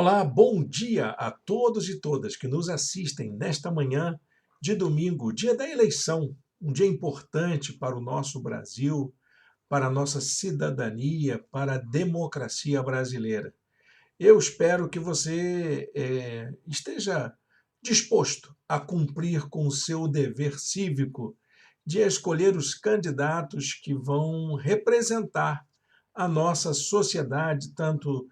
Olá, bom dia a todos e todas que nos assistem nesta manhã de domingo, dia da eleição, um dia importante para o nosso Brasil, para a nossa cidadania, para a democracia brasileira. Eu espero que você esteja disposto a cumprir com o seu dever cívico de escolher os candidatos que vão representar a nossa sociedade, tanto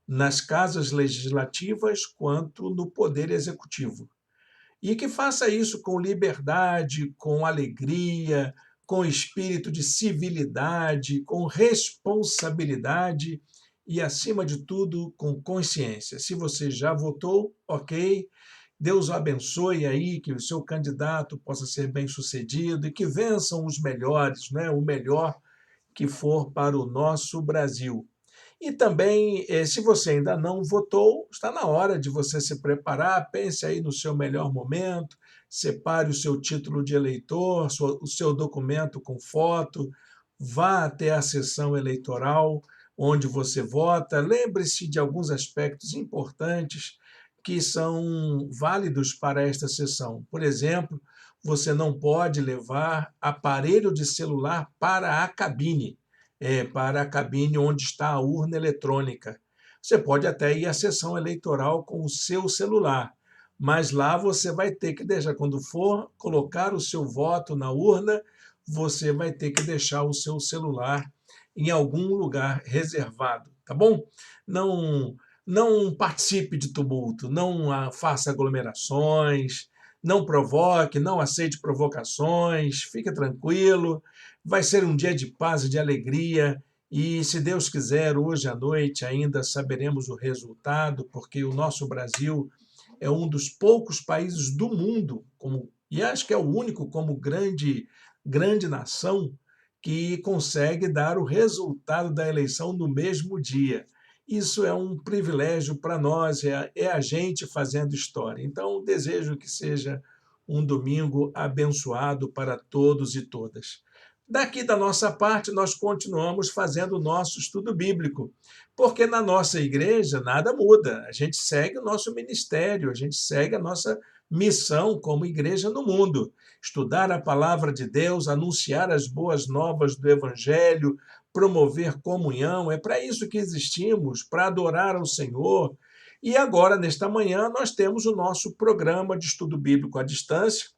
nas casas legislativas quanto no poder executivo. E que faça isso com liberdade, com alegria, com espírito de civilidade, com responsabilidade e, acima de tudo, com consciência. Se você já votou, ok, Deus o abençoe aí, que o seu candidato possa ser bem-sucedido e que vençam os melhores, né? O melhor que for para o nosso Brasil. E também, se você ainda não votou, está na hora de você se preparar, pense aí no seu melhor momento, separe o seu título de eleitor, o seu documento com foto, vá até a sessão eleitoral onde você vota, lembre-se de alguns aspectos importantes que são válidos para esta sessão. Por exemplo, você não pode levar aparelho de celular para a cabine para a cabine onde está a urna eletrônica. Você pode até ir à sessão eleitoral com o seu celular, mas lá você vai ter que deixar, quando for colocar o seu voto na urna, você vai ter que deixar o seu celular em algum lugar reservado, tá bom? Não participe de tumulto, não faça aglomerações, não provoque, não aceite provocações, fique tranquilo. Vai ser um dia de paz e de alegria, e se Deus quiser, hoje à noite ainda saberemos o resultado, porque o nosso Brasil é um dos poucos países do mundo, e acho que é o único como grande nação, que consegue dar o resultado da eleição no mesmo dia. Isso é um privilégio para nós, é a gente fazendo história. Então, desejo que seja um domingo abençoado para todos e todas. Daqui da nossa parte, nós continuamos fazendo o nosso estudo bíblico, porque na nossa igreja nada muda. A gente segue o nosso ministério, a gente segue a nossa missão como igreja no mundo. Estudar a palavra de Deus, anunciar as boas novas do Evangelho, promover comunhão. É para isso que existimos, para adorar ao Senhor. E agora, nesta manhã, nós temos o nosso programa de estudo bíblico à distância,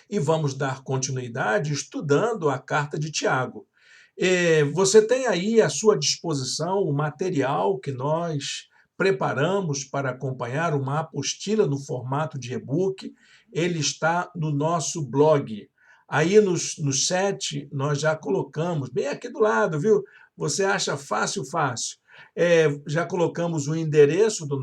e vamos dar continuidade estudando a carta de Tiago. Você tem aí à sua disposição o material que nós preparamos para acompanhar, uma apostila no formato de e-book. Ele está no nosso blog. Aí no chat nós já colocamos, bem aqui do lado, viu? Você acha fácil, fácil. Já colocamos o endereço do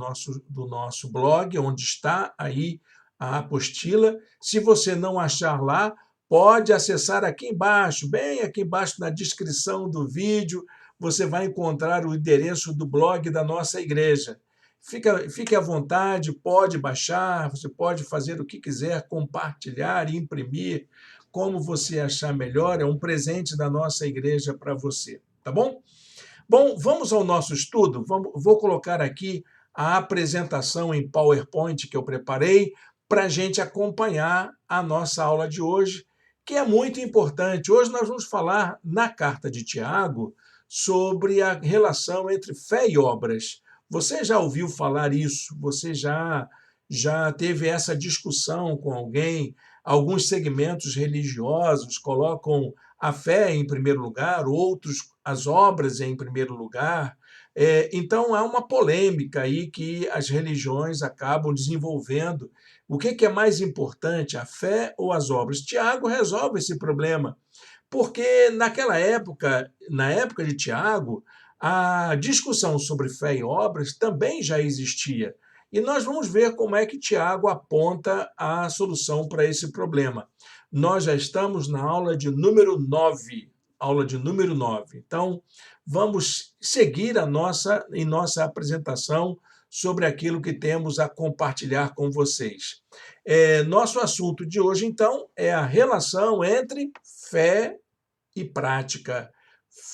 nosso blog, onde está aí a apostila. Se você não achar lá, pode acessar aqui embaixo, bem aqui embaixo na descrição do vídeo, você vai encontrar o endereço do blog da nossa igreja. Fique à vontade, pode baixar, você pode fazer o que quiser, compartilhar, imprimir, como você achar melhor, é um presente da nossa igreja para você, tá bom? Bom, vamos ao nosso estudo. Vou colocar aqui a apresentação em PowerPoint que eu preparei para a gente acompanhar a nossa aula de hoje, que é muito importante. Hoje nós vamos falar na carta de Tiago sobre a relação entre fé e obras. Você já ouviu falar isso? Você já teve essa discussão com alguém? Alguns segmentos religiosos colocam a fé em primeiro lugar, outros as obras em primeiro lugar. Então, há uma polêmica aí que as religiões acabam desenvolvendo. O que é mais importante, a fé ou as obras? Tiago resolve esse problema, porque naquela época, na época de Tiago, a discussão sobre fé e obras também já existia. E nós vamos ver como é que Tiago aponta a solução para esse problema. Nós já estamos na aula de número 9. Aula de número 9. Então, vamos seguir em nossa apresentação sobre aquilo que temos a compartilhar com vocês. Nosso assunto de hoje, então, é a relação entre fé e prática,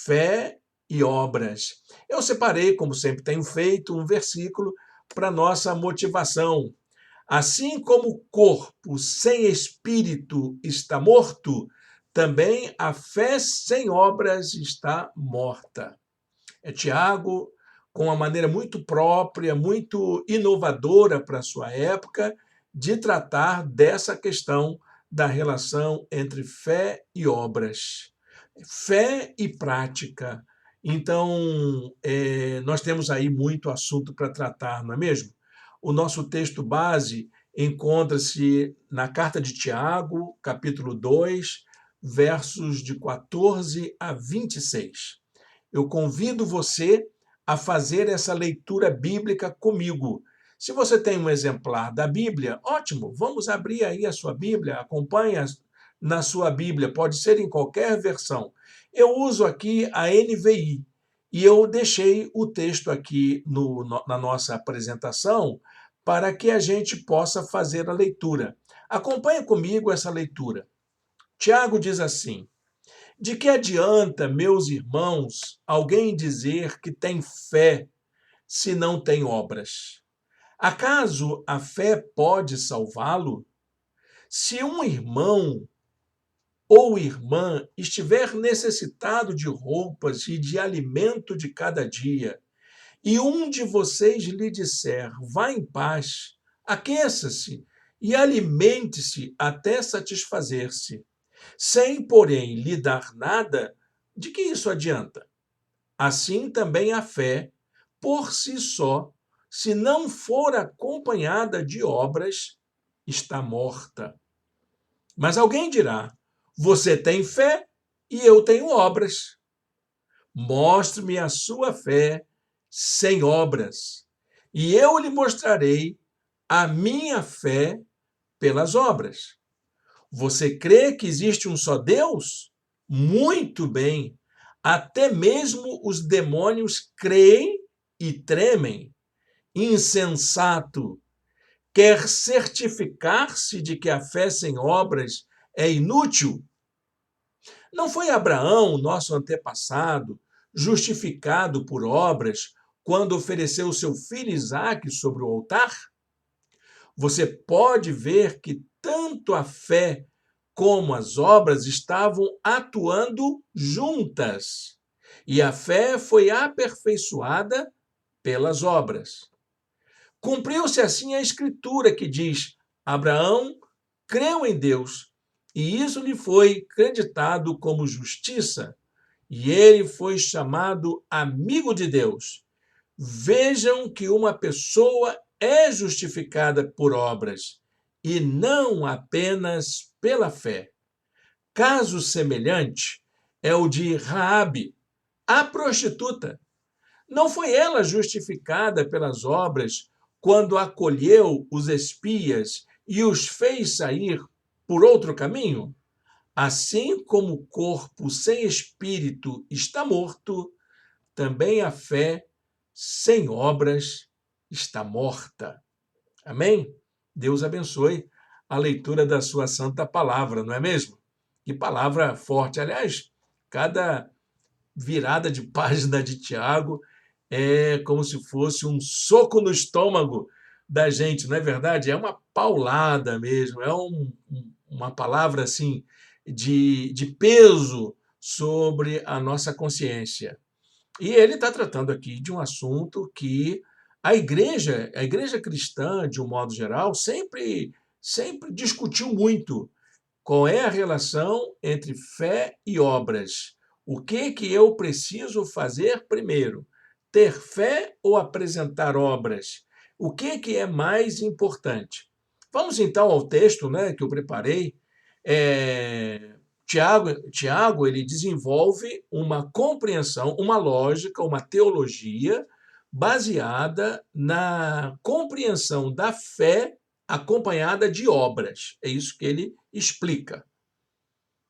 fé e obras. Eu separei, como sempre tenho feito, um versículo para nossa motivação. Assim como o corpo sem espírito está morto, também a fé sem obras está morta. É Tiago, com uma maneira muito própria, muito inovadora para a sua época, de tratar dessa questão da relação entre fé e obras, fé e prática. Então, nós temos aí muito assunto para tratar, não é mesmo? O nosso texto base encontra-se na carta de Tiago, capítulo 2, versos de 14 a 26. Eu convido você a fazer essa leitura bíblica comigo. Se você tem um exemplar da Bíblia, ótimo, vamos abrir aí a sua Bíblia, acompanhe na sua Bíblia, pode ser em qualquer versão. Eu uso aqui a NVI e eu deixei o texto aqui na nossa apresentação para que a gente possa fazer a leitura. Acompanhe comigo essa leitura. Tiago diz assim: de que adianta, meus irmãos, alguém dizer que tem fé se não tem obras? Acaso a fé pode salvá-lo? Se um irmão ou irmã estiver necessitado de roupas e de alimento de cada dia, e um de vocês lhe disser, vá em paz, aqueça-se e alimente-se até satisfazer-se, sem, porém, lhe dar nada, de que isso adianta? Assim também a fé, por si só, se não for acompanhada de obras, está morta. Mas alguém dirá: você tem fé e eu tenho obras. Mostre-me a sua fé sem obras, e eu lhe mostrarei a minha fé pelas obras. Você crê que existe um só Deus? Muito bem. Até mesmo os demônios creem e tremem. Insensato! Quer certificar-se de que a fé sem obras é inútil? Não foi Abraão, nosso antepassado, justificado por obras quando ofereceu seu filho Isaque sobre o altar? Você pode ver que tanto a fé como as obras estavam atuando juntas. E a fé foi aperfeiçoada pelas obras. Cumpriu-se assim a escritura que diz: Abraão creu em Deus, e isso lhe foi creditado como justiça, e ele foi chamado amigo de Deus. Vejam que uma pessoa é justificada por obras, e não apenas pela fé. Caso semelhante é o de Raabe, a prostituta. Não foi ela justificada pelas obras quando acolheu os espias e os fez sair por outro caminho? Assim como o corpo sem espírito está morto, também a fé sem obras está morta. Amém? Deus abençoe a leitura da sua santa palavra, não é mesmo? Que palavra forte. Aliás, cada virada de página de Tiago é como se fosse um soco no estômago da gente, não é verdade? É uma paulada mesmo, é uma palavra assim de peso sobre a nossa consciência. E ele está tratando aqui de um assunto que a igreja cristã, de um modo geral, sempre discutiu muito. Qual é a relação entre fé e obras? O que eu preciso fazer primeiro? Ter fé ou apresentar obras? O que é mais importante? Vamos então ao texto, né, que eu preparei. Tiago ele desenvolve uma compreensão, uma lógica, uma teologia baseada na compreensão da fé acompanhada de obras. É isso que ele explica.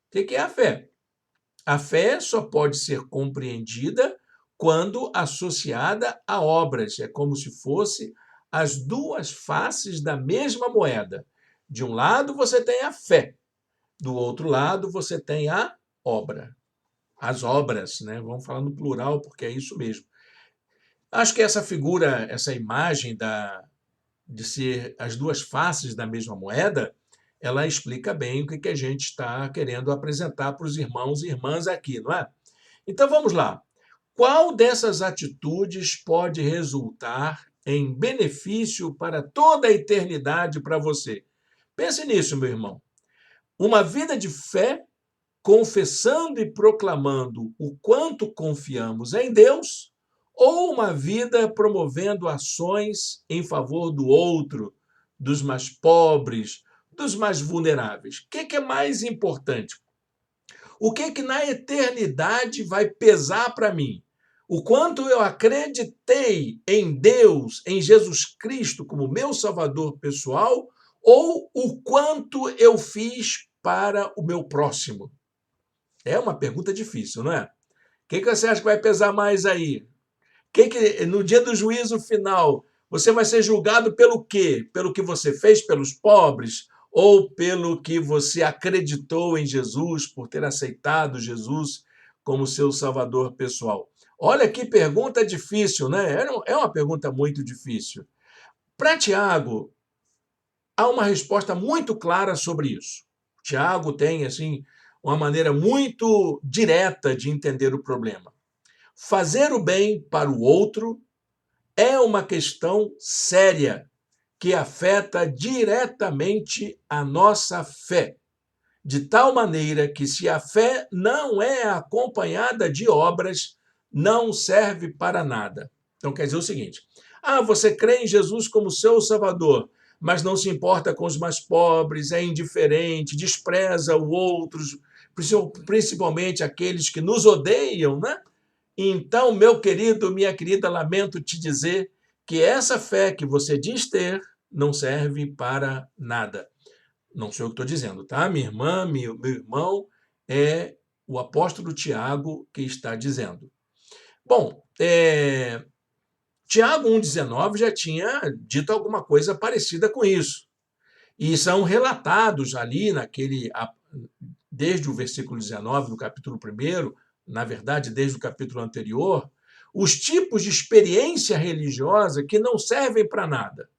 O que é a fé? A fé só pode ser compreendida quando associada a obras. É como se fosse as duas faces da mesma moeda. De um lado você tem a fé, do outro lado você tem a obra. As obras, né? Vamos falar no plural porque é isso mesmo. Acho que essa figura, essa imagem de ser as duas faces da mesma moeda, ela explica bem o que a gente está querendo apresentar para os irmãos e irmãs aqui, não é? Então vamos lá. Qual dessas atitudes pode resultar em benefício para toda a eternidade para você? Pense nisso, meu irmão. Uma vida de fé, confessando e proclamando o quanto confiamos em Deus, ou uma vida promovendo ações em favor do outro, dos mais pobres, dos mais vulneráveis? O que é mais importante? O que na eternidade vai pesar para mim? O quanto eu acreditei em Deus, em Jesus Cristo como meu Salvador pessoal, ou o quanto eu fiz para o meu próximo? É uma pergunta difícil, não é? O que você acha que vai pesar mais aí? No dia do juízo final, você vai ser julgado pelo quê? Pelo que você fez pelos pobres? Ou pelo que você acreditou em Jesus, por ter aceitado Jesus como seu salvador pessoal? Olha que pergunta difícil, né? É uma pergunta muito difícil. Para Tiago, há uma resposta muito clara sobre isso. Tiago tem, assim, uma maneira muito direta de entender o problema. Fazer o bem para o outro é uma questão séria que afeta diretamente a nossa fé, de tal maneira que, se a fé não é acompanhada de obras, não serve para nada. Então, quer dizer o seguinte: você crê em Jesus como seu Salvador, mas não se importa com os mais pobres, é indiferente, despreza os outros, principalmente aqueles que nos odeiam, né? Então, meu querido, minha querida, lamento te dizer que essa fé que você diz ter não serve para nada. Não sou eu que estou dizendo, tá? Minha irmã, meu irmão, é o apóstolo Tiago que está dizendo. Bom, Tiago 1,19 já tinha dito alguma coisa parecida com isso. E são relatados ali desde o versículo 19 do capítulo 1, na verdade, desde o capítulo anterior, os tipos de experiência religiosa que não servem para nada.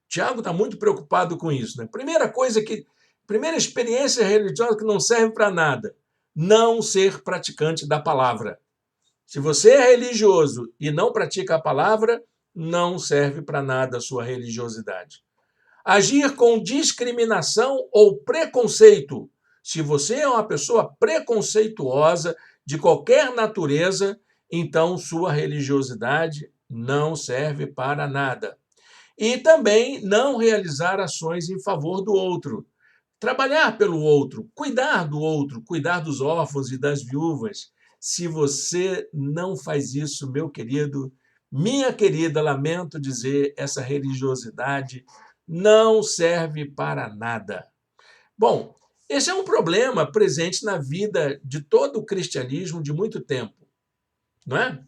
Tiago está muito preocupado com isso, né? Primeira experiência religiosa que não serve para nada: não ser praticante da palavra. Se você é religioso e não pratica a palavra, não serve para nada a sua religiosidade. Agir com discriminação ou preconceito. Se você é uma pessoa preconceituosa de qualquer natureza, então sua religiosidade não serve para nada. E também não realizar ações em favor do outro. Trabalhar pelo outro, cuidar do outro, cuidar dos órfãos e das viúvas. Se você não faz isso, meu querido, minha querida, lamento dizer, essa religiosidade não serve para nada. Bom, esse é um problema presente na vida de todo o cristianismo de muito tempo, não é?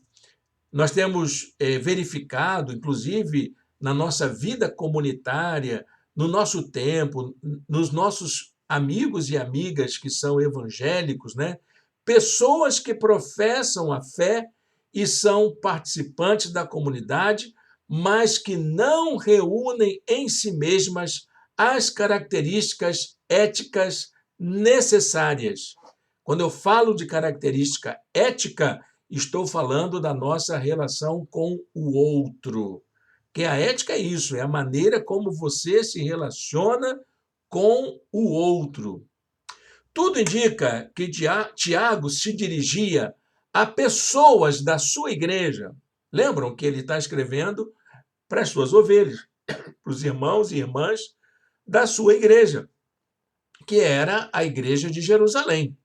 Nós temos verificado, inclusive na nossa vida comunitária, no nosso tempo, nos nossos amigos e amigas que são evangélicos, né? Pessoas que professam a fé e são participantes da comunidade, mas que não reúnem em si mesmas as características éticas necessárias. Quando eu falo de característica ética, estou falando da nossa relação com o outro. Que a ética é isso, é a maneira como você se relaciona com o outro. Tudo indica que Tiago se dirigia a pessoas da sua igreja. Lembram que ele está escrevendo para as suas ovelhas, para os irmãos e irmãs da sua igreja, que era a igreja de Jerusalém.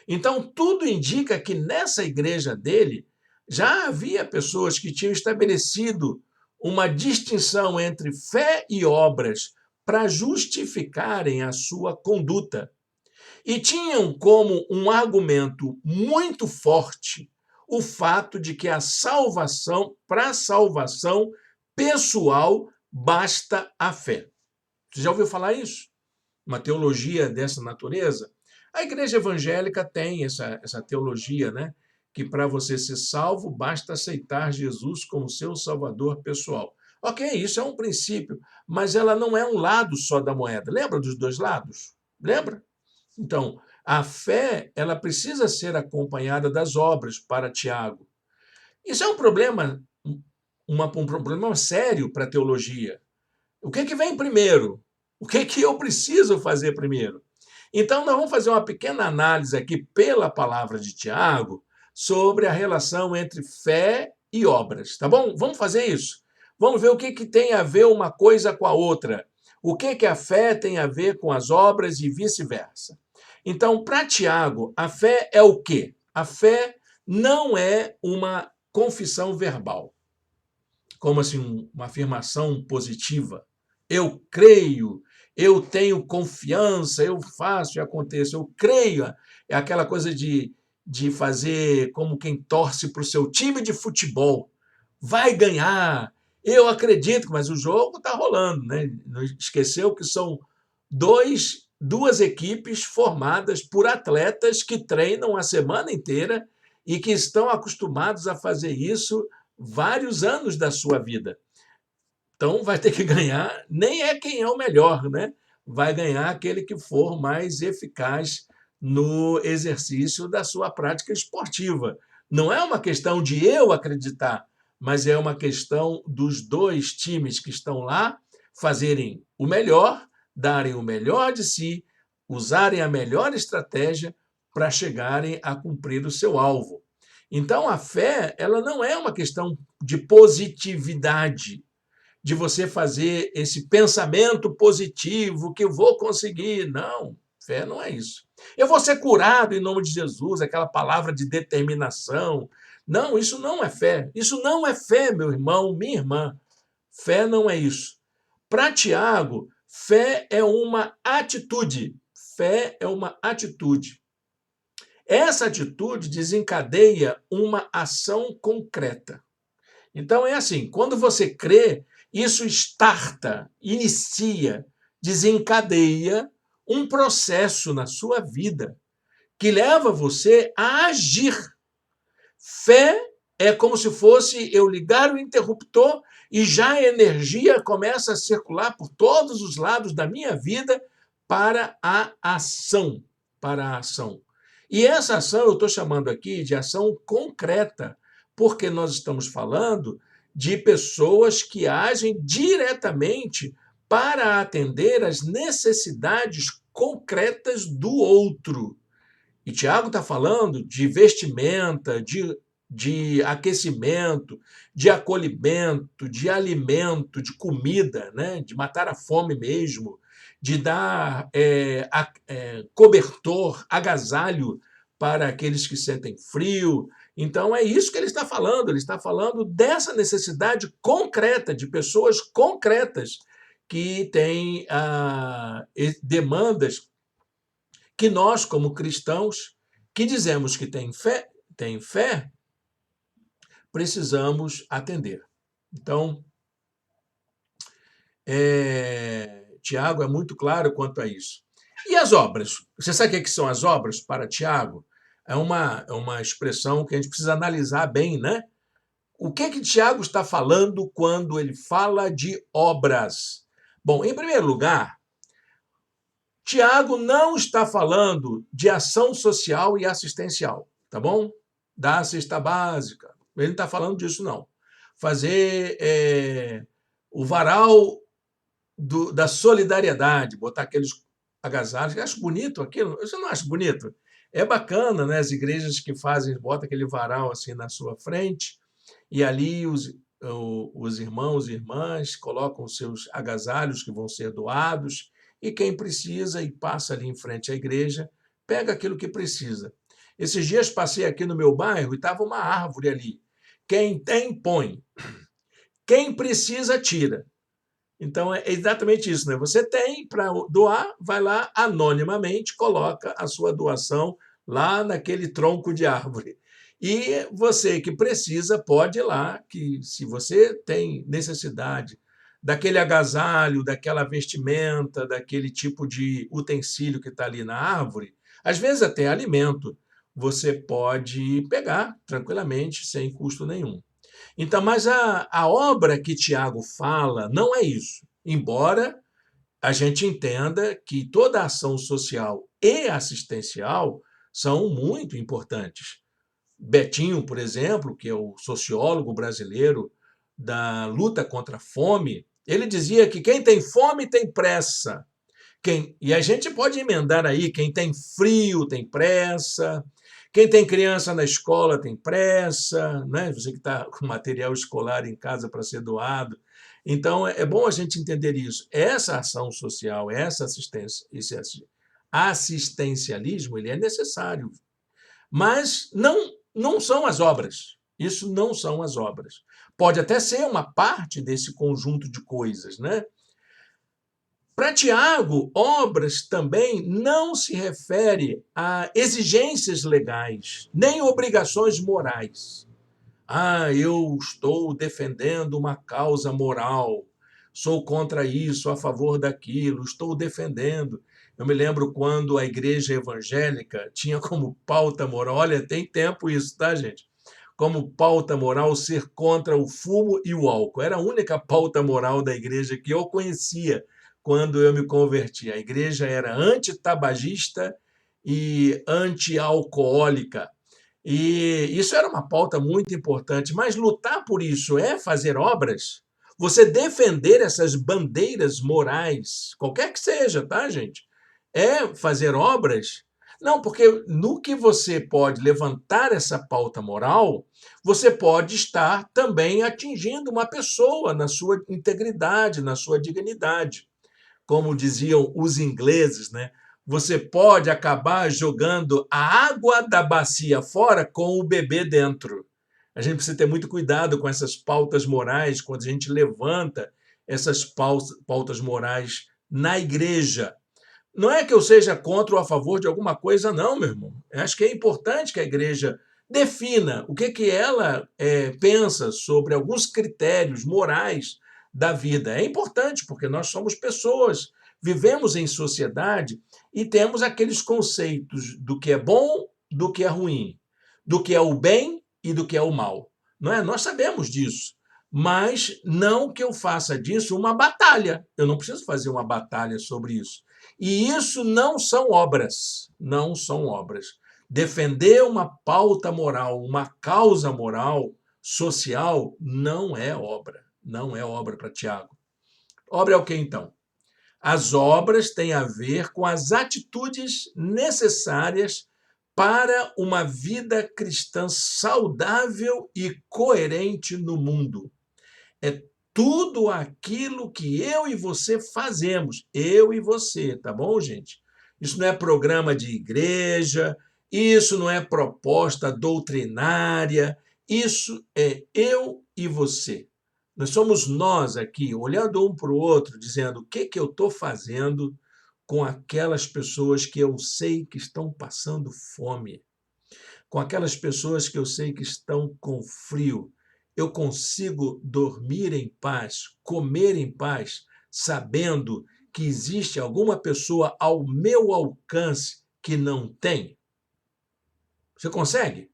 Então, tudo indica que nessa igreja dele já havia pessoas que tinham estabelecido uma distinção entre fé e obras para justificarem a sua conduta. E tinham como um argumento muito forte o fato de que para a salvação pessoal, basta a fé. Você já ouviu falar isso? Uma teologia dessa natureza? A igreja evangélica tem essa teologia, né? que para você ser salvo basta aceitar Jesus como seu salvador pessoal. Ok, isso é um princípio, mas ela não é um lado só da moeda. Lembra dos dois lados? Lembra? Então, a fé, ela precisa ser acompanhada das obras para Tiago. Isso é um problema, um problema sério para a teologia. O que vem primeiro? O que eu preciso fazer primeiro? Então, nós vamos fazer uma pequena análise aqui pela palavra de Tiago sobre a relação entre fé e obras, tá bom? Vamos fazer isso. Vamos ver o que tem a ver uma coisa com a outra. O que a fé tem a ver com as obras e vice-versa. Então, para Tiago, a fé é o quê? A fé não é uma confissão verbal, como assim, uma afirmação positiva. Eu creio, eu tenho confiança, eu faço e aconteça, eu creio. É aquela coisa de fazer como quem torce para o seu time de futebol. Vai ganhar, eu acredito, mas o jogo está rolando, né? Não esqueceu que são duas equipes formadas por atletas que treinam a semana inteira e que estão acostumados a fazer isso vários anos da sua vida. Então vai ter que ganhar, nem é quem é o melhor, né? Vai ganhar aquele que for mais eficaz no exercício da sua prática esportiva. Não é uma questão de eu acreditar, mas é uma questão dos dois times que estão lá fazerem o melhor, darem o melhor de si, usarem a melhor estratégia para chegarem a cumprir o seu alvo. Então a fé, ela não é uma questão de positividade, de você fazer esse pensamento positivo que eu vou conseguir. Não, fé não é isso. Eu vou ser curado em nome de Jesus, aquela palavra de determinação. Não, isso não é fé. Isso não é fé, meu irmão, minha irmã. Fé não é isso. Para Tiago, fé é uma atitude. Fé é uma atitude. Essa atitude desencadeia uma ação concreta. Então é assim, quando você crê, isso starta, inicia, desencadeia um processo na sua vida que leva você a agir. Fé é como se fosse eu ligar o interruptor e já a energia começa a circular por todos os lados da minha vida para a ação, para a ação. E essa ação eu estou chamando aqui de ação concreta, porque nós estamos falando de pessoas que agem diretamente para atender às necessidades concretas do outro. E Tiago está falando de vestimenta, de aquecimento, de acolhimento, de alimento, de comida, né? De matar a fome mesmo, de dar cobertor, agasalho para aqueles que sentem frio. Então, é isso que ele está falando dessa necessidade concreta, de pessoas concretas que têm demandas que nós, como cristãos, que dizemos que tem fé, precisamos atender. Então, Tiago é muito claro quanto a isso. E as obras? Você sabe o que são as obras para Tiago? É uma expressão que a gente precisa analisar bem, né? O que Tiago está falando quando ele fala de obras? Bom, em primeiro lugar, Tiago não está falando de ação social e assistencial, tá bom? Da cesta básica. Ele não está falando disso, não. Fazer o varal da solidariedade, botar aqueles agasalhos. Eu acho bonito aquilo. Você não acha bonito? É bacana, né? As igrejas que fazem, botam aquele varal assim na sua frente e ali os irmãos e irmãs colocam os seus agasalhos que vão ser doados e quem precisa e passa ali em frente à igreja, pega aquilo que precisa. Esses dias passei aqui no meu bairro e estava uma árvore ali. Quem tem, põe. Quem precisa, tira. Então, é exatamente isso, né? Você tem para doar, vai lá anonimamente, coloca a sua doação lá naquele tronco de árvore. E você que precisa pode ir lá, que se você tem necessidade daquele agasalho, daquela vestimenta, daquele tipo de utensílio que está ali na árvore, às vezes até alimento, você pode pegar tranquilamente, sem custo nenhum. Então, mas a obra que Tiago fala não é isso. Embora a gente entenda que toda ação social e assistencial são muito importantes. Betinho, por exemplo, que é o sociólogo brasileiro da luta contra a fome, ele dizia que quem tem fome tem pressa. E a gente pode emendar aí, quem tem frio tem pressa, quem tem criança na escola tem pressa, né? Você que está com material escolar em casa para ser doado. Então, é bom a gente entender isso. Essa ação social, essa assistência, esse assistencialismo, ele é necessário, mas não são as obras. Isso não são as obras. Pode até ser uma parte desse conjunto de coisas, né? Para Tiago, obras também não se refere a exigências legais, nem obrigações morais. Eu estou defendendo uma causa moral, sou contra isso, a favor daquilo, estou defendendo. Eu me lembro quando a igreja evangélica tinha como pauta moral, olha, tem tempo isso, tá, gente? Como pauta moral ser contra o fumo e o álcool. Era a única pauta moral da igreja que eu conhecia quando eu me converti. A igreja era antitabagista e anti-alcoólica. E isso era uma pauta muito importante, mas lutar por isso é fazer obras? Você defender essas bandeiras morais, qualquer que seja, tá, gente? É fazer obras? Não, porque no que você pode levantar essa pauta moral, você pode estar também atingindo uma pessoa na sua integridade, na sua dignidade. Como diziam os ingleses, né? Você pode acabar jogando a água da bacia fora com o bebê dentro. A gente precisa ter muito cuidado com essas pautas morais quando a gente levanta essas pautas morais na igreja. Não é que eu seja contra ou a favor de alguma coisa, não, meu irmão. Eu acho que é importante que a igreja defina o que ela pensa sobre alguns critérios morais da vida. É importante, porque nós somos pessoas, vivemos em sociedade e temos aqueles conceitos do que é bom, do que é ruim, do que é o bem e do que é o mal. Não é? Nós sabemos disso. Mas não que eu faça disso uma batalha. Eu não preciso fazer uma batalha sobre isso. E isso não são obras, não são obras. Defender uma pauta moral, uma causa moral, social, não é obra. Não é obra para Tiago. Obra é o que então? As obras têm a ver com as atitudes necessárias para uma vida cristã saudável e coerente no mundo. É tudo aquilo que eu e você fazemos, eu e você, tá bom, gente? Isso não é programa de igreja, isso não é proposta doutrinária, isso é eu e você. Nós somos nós aqui, olhando um para o outro, dizendo o que eu estou fazendo com aquelas pessoas que eu sei que estão passando fome, com aquelas pessoas que eu sei que estão com frio. Eu consigo dormir em paz, comer em paz, sabendo que existe alguma pessoa ao meu alcance que não tem? Você consegue?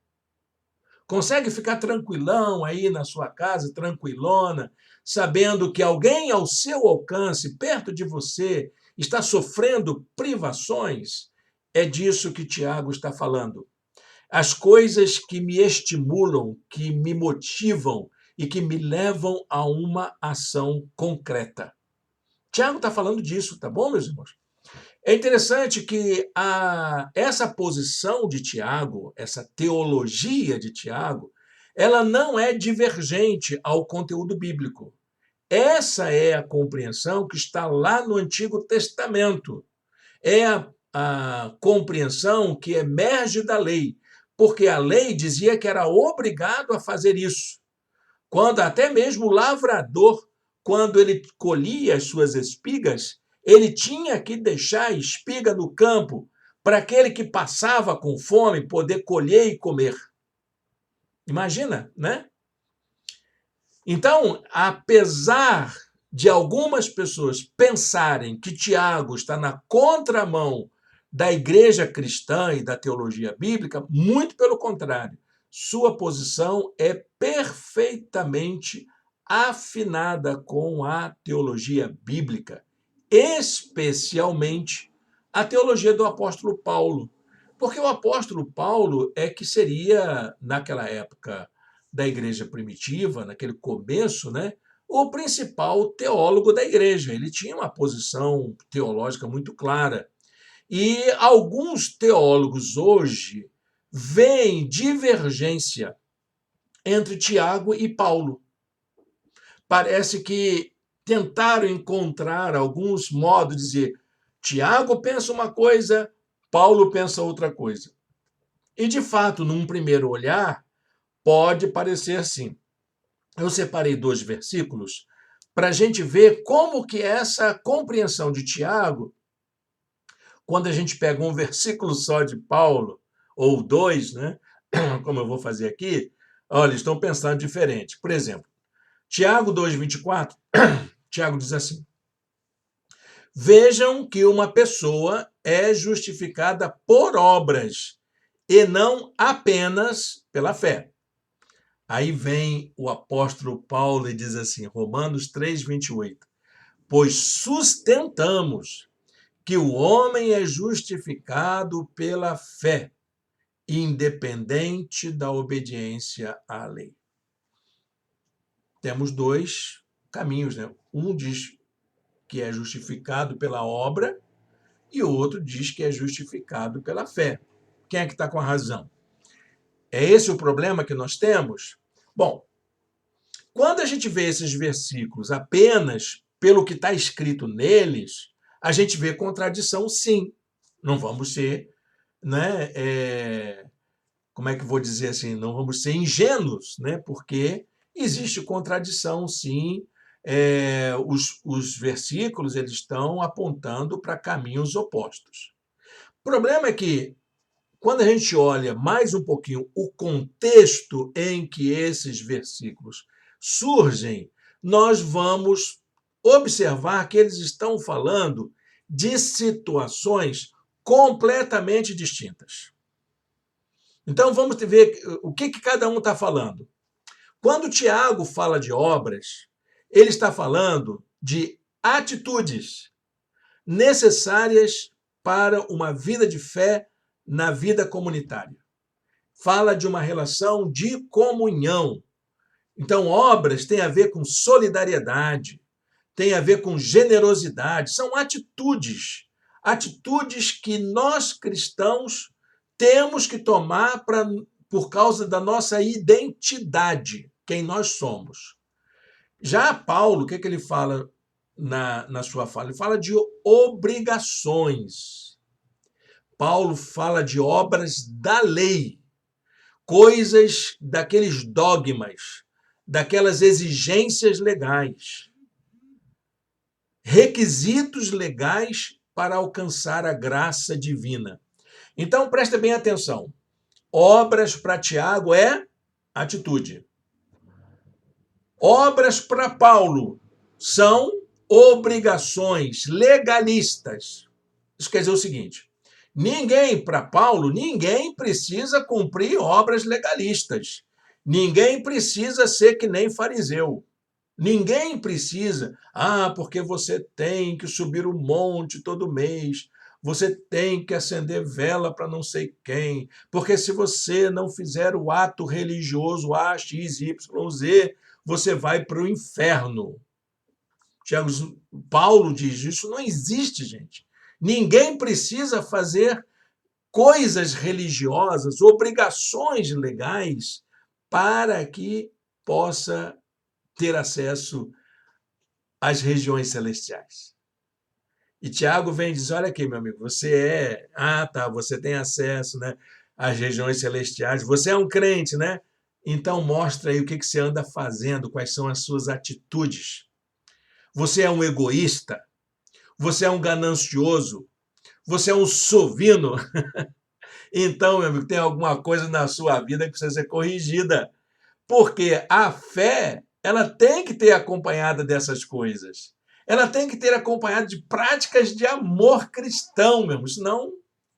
Consegue ficar tranquilão aí na sua casa, tranquilona, sabendo que alguém ao seu alcance, perto de você, está sofrendo privações? É disso que Tiago está falando. As coisas que me estimulam, que me motivam e que me levam a uma ação concreta. Tiago está falando disso, tá bom, meus irmãos? É interessante que essa posição de Tiago, essa teologia de Tiago, ela não é divergente ao conteúdo bíblico. Essa é a compreensão que está lá no Antigo Testamento. É a compreensão que emerge da lei, porque a lei dizia que era obrigado a fazer isso. Quando até mesmo o lavrador, quando ele colhia as suas espigas, ele tinha que deixar a espiga no campo para aquele que passava com fome poder colher e comer. Imagina, né? Então, apesar de algumas pessoas pensarem que Tiago está na contramão da igreja cristã e da teologia bíblica, muito pelo contrário. Sua posição é perfeitamente afinada com a teologia bíblica, especialmente a teologia do apóstolo Paulo. Porque o apóstolo Paulo é que seria, naquela época da igreja primitiva, naquele começo, né, o principal teólogo da igreja. Ele tinha uma posição teológica muito clara. E alguns teólogos hoje veem divergência entre Tiago e Paulo. Parece que tentaram encontrar alguns modos de dizer: Tiago pensa uma coisa, Paulo pensa outra coisa. E, de fato, num primeiro olhar, pode parecer assim. Eu separei 2 versículos para a gente ver como que essa compreensão de Tiago, quando a gente pega um versículo só de Paulo, ou 2, né, como eu vou fazer aqui, olha, estão pensando diferente. Por exemplo, Tiago 2,24, Tiago diz assim: vejam que uma pessoa é justificada por obras e não apenas pela fé. Aí vem o apóstolo Paulo e diz assim, Romanos 3,28, pois sustentamos que o homem é justificado pela fé, independente da obediência à lei. Temos 2 caminhos, né? Um diz que é justificado pela obra e o outro diz que é justificado pela fé. Quem é que está com a razão? É esse o problema que nós temos? Bom, quando a gente vê esses versículos apenas pelo que está escrito neles, a gente vê contradição, sim. Não vamos ser, né, como é que eu vou dizer assim? Não vamos ser ingênuos, né? Porque existe contradição, sim. Os versículos eles estão apontando para caminhos opostos. O problema é que, quando a gente olha mais um pouquinho o contexto em que esses versículos surgem, nós vamos observar que eles estão falando de situações completamente distintas. Então vamos ver o que cada um está falando. Quando Tiago fala de obras, ele está falando de atitudes necessárias para uma vida de fé na vida comunitária. Fala de uma relação de comunhão. Então, obras têm a ver com solidariedade, tem a ver com generosidade, são atitudes. Atitudes que nós cristãos temos que tomar por causa da nossa identidade, quem nós somos. Já Paulo, o que ele fala na sua fala? Ele fala de obrigações. Paulo fala de obras da lei, coisas daqueles dogmas, daquelas exigências legais, requisitos legais para alcançar a graça divina. Então, presta bem atenção. Obras para Tiago é atitude. Obras para Paulo são obrigações legalistas. Isso quer dizer o seguinte: para Paulo, ninguém precisa cumprir obras legalistas. Ninguém precisa ser que nem fariseu. Ninguém precisa, porque você tem que subir o monte todo mês, você tem que acender vela para não sei quem, porque se você não fizer o ato religioso A, X, Y, Z, você vai para o inferno. Paulo diz, isso não existe, gente. Ninguém precisa fazer coisas religiosas, obrigações legais, para que possa ter acesso às regiões celestiais. E Tiago vem e diz, olha aqui, meu amigo, você tem acesso, né, às regiões celestiais, você é um crente, né? Então mostra aí o que você anda fazendo, quais são as suas atitudes. Você é um egoísta? Você é um ganancioso? Você é um sovino? Então, meu amigo, tem alguma coisa na sua vida que precisa ser corrigida. Porque a fé, ela tem que ter acompanhada dessas coisas. Ela tem que ter acompanhado de práticas de amor cristão, meu irmão. Senão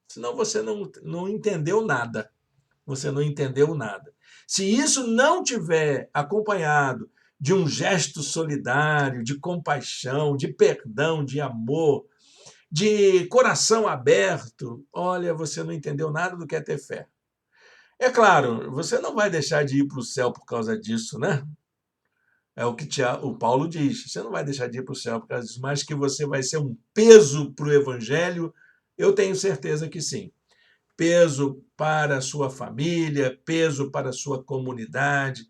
Senão você não entendeu nada. Você não entendeu nada. Se isso não tiver acompanhado de um gesto solidário, de compaixão, de perdão, de amor, de coração aberto, olha, você não entendeu nada do que é ter fé. É claro, você não vai deixar de ir para o céu por causa disso, né? É o que o Paulo diz. Você não vai deixar de ir para o céu por causa disso, mas que você vai ser um peso para o evangelho, eu tenho certeza que sim. Peso para a sua família, peso para a sua comunidade,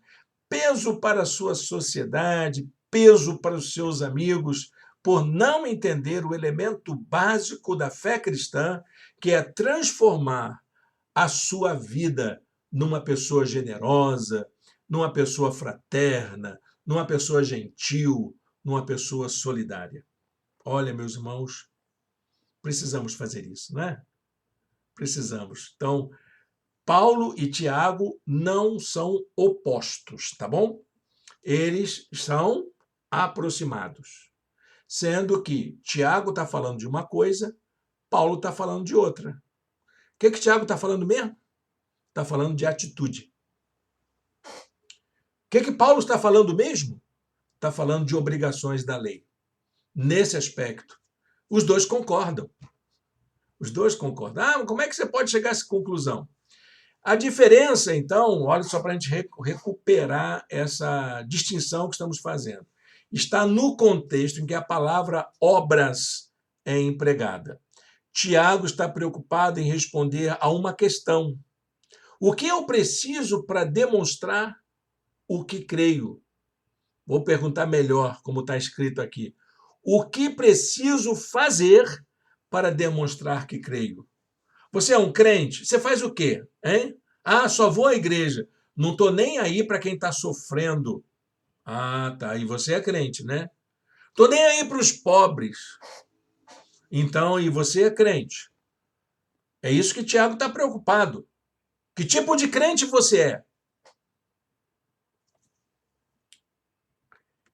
peso para a sua sociedade, peso para os seus amigos, por não entender o elemento básico da fé cristã, que é transformar a sua vida numa pessoa generosa, numa pessoa fraterna, numa pessoa gentil, numa pessoa solidária. Olha, meus irmãos, precisamos fazer isso, não é? Precisamos. Então, Paulo e Tiago não são opostos, tá bom? Eles são aproximados. Sendo que Tiago está falando de uma coisa, Paulo está falando de outra. O que Tiago está falando mesmo? Está falando de atitude. O que Paulo está falando mesmo? Está falando de obrigações da lei. Nesse aspecto, os dois concordam. Os dois concordam. Ah, mas como é que você pode chegar a essa conclusão? A diferença, então, olha só para a gente recuperar essa distinção que estamos fazendo, está no contexto em que a palavra obras é empregada. Tiago está preocupado em responder a uma questão. O que eu preciso para demonstrar o que creio? Vou perguntar melhor, como está escrito aqui. O que preciso fazer para demonstrar que creio? Você é um crente? Você faz o quê? Hein? Ah, só vou à igreja. Não estou nem aí para quem está sofrendo. Ah, tá. E você é crente, né? Estou nem aí para os pobres. Então, e você é crente? É isso que Tiago está preocupado. Que tipo de crente você é?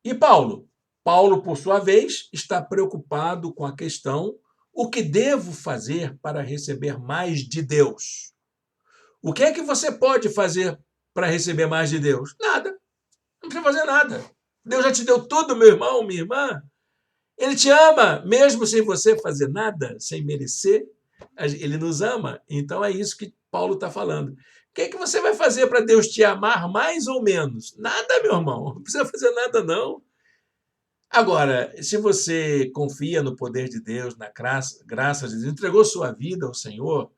E Paulo? Paulo, por sua vez, está preocupado com a questão: o que devo fazer para receber mais de Deus? O que é que você pode fazer para receber mais de Deus? Nada. Não precisa fazer nada. Deus já te deu tudo, meu irmão, minha irmã. Ele te ama, mesmo sem você fazer nada, sem merecer. Ele nos ama. Então é isso que Paulo está falando. O que é que você vai fazer para Deus te amar mais ou menos? Nada, meu irmão. Não precisa fazer nada, não. Agora, se você confia no poder de Deus, na graça de Deus, entregou sua vida ao Senhor,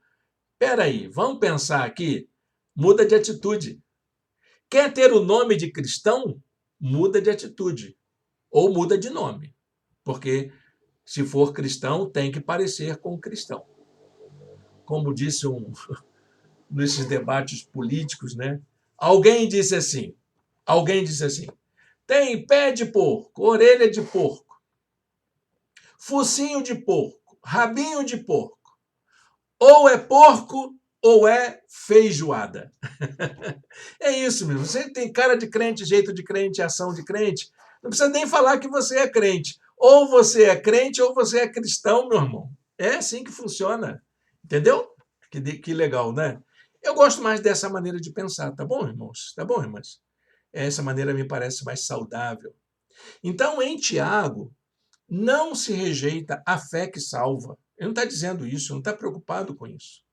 espera aí, vamos pensar aqui, muda de atitude. Quer ter o nome de cristão? Muda de atitude. Ou muda de nome. Porque se for cristão, tem que parecer com cristão. Como disse nesses debates políticos, né? Alguém disse assim, tem pé de porco, orelha de porco, focinho de porco, rabinho de porco. Ou é porco ou é feijoada. É isso mesmo. Você tem cara de crente, jeito de crente, ação de crente. Não precisa nem falar que você é crente. Ou você é crente ou você é cristão, meu irmão. É assim que funciona. Entendeu? Que legal, né? Eu gosto mais dessa maneira de pensar, tá bom, irmãos? Tá bom, irmãs? Essa maneira me parece mais saudável. Então, em Tiago, não se rejeita a fé que salva. Ele não está dizendo isso, não está preocupado com isso.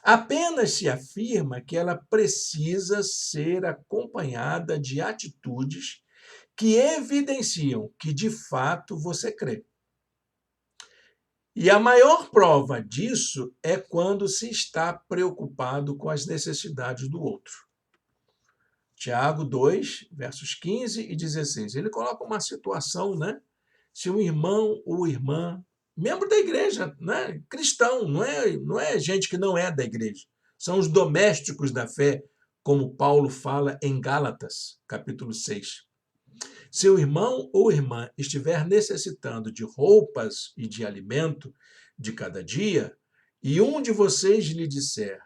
Apenas se afirma que ela precisa ser acompanhada de atitudes que evidenciam que de fato você crê. E a maior prova disso é quando se está preocupado com as necessidades do outro. Tiago 2, versos 15 e 16. Ele coloca uma situação, né? Se um irmão ou irmã, membro da igreja, né? Cristão, não é gente que não é da igreja, são os domésticos da fé, como Paulo fala em Gálatas, capítulo 6. Se o irmão ou irmã estiver necessitando de roupas e de alimento de cada dia, e um de vocês lhe disser,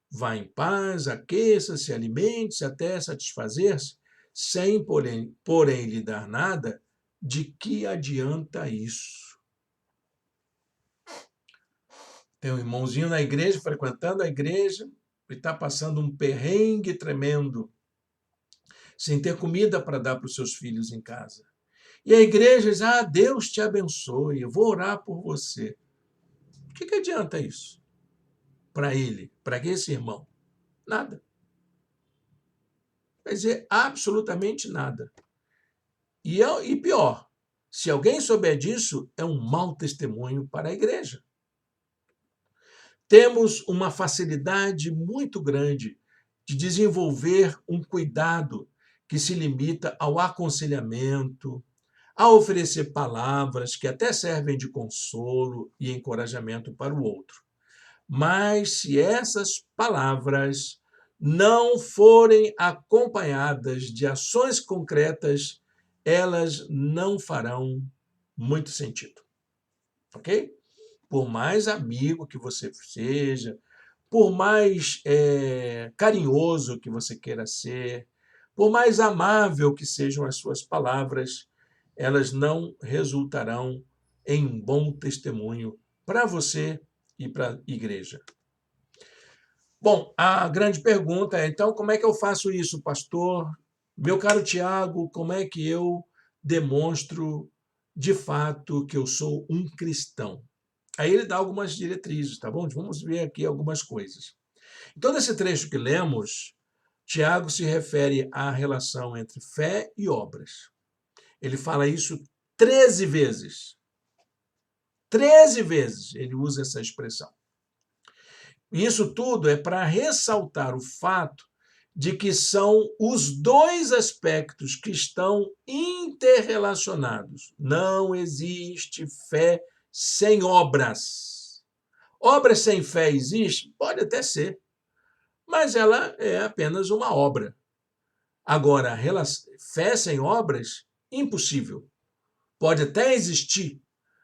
vá em paz, aqueça-se, alimente-se até satisfazer-se, sem, porém, lhe dar nada, de que adianta isso? Tem um irmãozinho na igreja, frequentando a igreja, e está passando um perrengue tremendo, sem ter comida para dar para os seus filhos em casa. E a igreja diz: ah, Deus te abençoe, eu vou orar por você. O que adianta isso para ele, para esse irmão? Nada. Quer dizer, absolutamente nada. E pior, se alguém souber disso, é um mau testemunho para a igreja. Temos uma facilidade muito grande de desenvolver um cuidado que se limita ao aconselhamento, a oferecer palavras que até servem de consolo e encorajamento para o outro. Mas se essas palavras não forem acompanhadas de ações concretas, elas não farão muito sentido. Ok? Por mais amigo que você seja, por mais carinhoso que você queira ser, por mais amável que sejam as suas palavras, elas não resultarão em um bom testemunho para você e para a igreja. Bom, a grande pergunta é, então, como é que eu faço isso, pastor? Meu caro Tiago, como é que eu demonstro de fato que eu sou um cristão? Aí ele dá algumas diretrizes, tá bom? Vamos ver aqui algumas coisas. Então, nesse trecho que lemos, Tiago se refere à relação entre fé e obras. Ele fala isso 13 vezes. 13 vezes ele usa essa expressão. E isso tudo é para ressaltar o fato de que são os dois aspectos que estão interrelacionados. Não existe fé sem obras. Obras sem fé existe? Pode até ser, mas ela é apenas uma obra. Agora, fé sem obras, impossível. Pode até existir,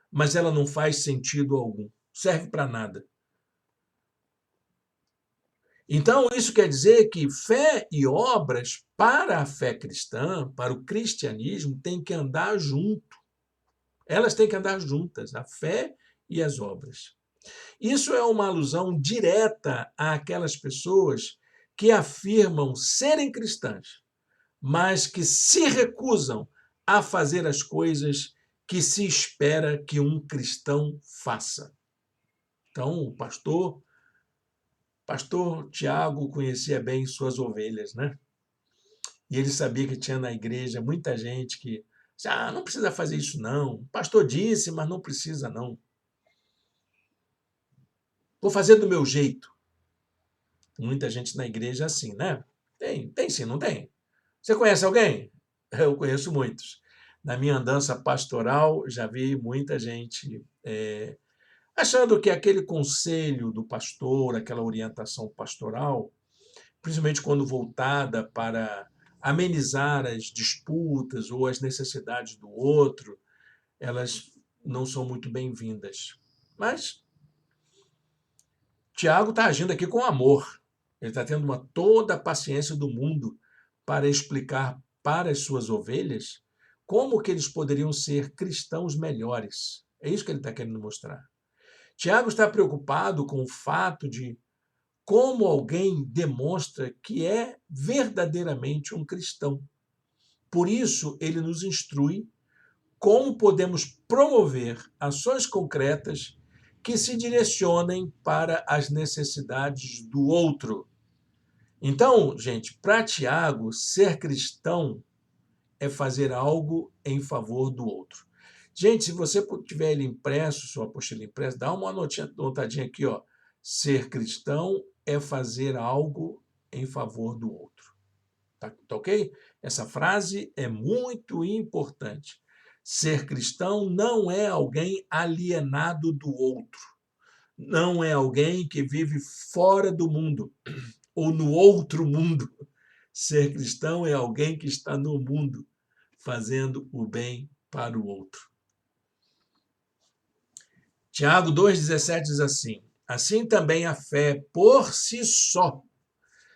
mas ela não faz sentido algum. Serve para nada. Então, isso quer dizer que fé e obras, para a fé cristã, para o cristianismo, têm que andar junto. Elas têm que andar juntas, a fé e as obras. Isso é uma alusão direta àquelas pessoas que afirmam serem cristãs, mas que se recusam a fazer as coisas que se espera que um cristão faça. Então, o pastor Tiago conhecia bem suas ovelhas, né? E ele sabia que tinha na igreja muita gente que não precisa fazer isso não. O pastor disse, mas não precisa não. Vou fazer do meu jeito. Muita gente na igreja é assim, né? Tem sim, não tem? Você conhece alguém? Eu conheço muitos. Na minha andança pastoral, já vi muita gente achando que aquele conselho do pastor, aquela orientação pastoral, principalmente quando voltada para amenizar as disputas ou as necessidades do outro, elas não são muito bem-vindas. Mas Tiago está agindo aqui com amor. Ele está tendo toda a paciência do mundo para explicar para as suas ovelhas como que eles poderiam ser cristãos melhores. É isso que ele está querendo mostrar. Tiago está preocupado com o fato de como alguém demonstra que é verdadeiramente um cristão. Por isso, ele nos instrui como podemos promover ações concretas que se direcionem para as necessidades do outro. Então, gente, para Tiago, ser cristão é fazer algo em favor do outro. Gente, se você tiver ele impresso, sua apostila impressa, dá uma notadinha aqui, ó. Ser cristão é fazer algo em favor do outro. Tá ok? Essa frase é muito importante. Ser cristão não é alguém alienado do outro. Não é alguém que vive fora do mundo ou no outro mundo. Ser cristão é alguém que está no mundo, fazendo o bem para o outro. Tiago 2,17 diz assim: assim também a fé por si só,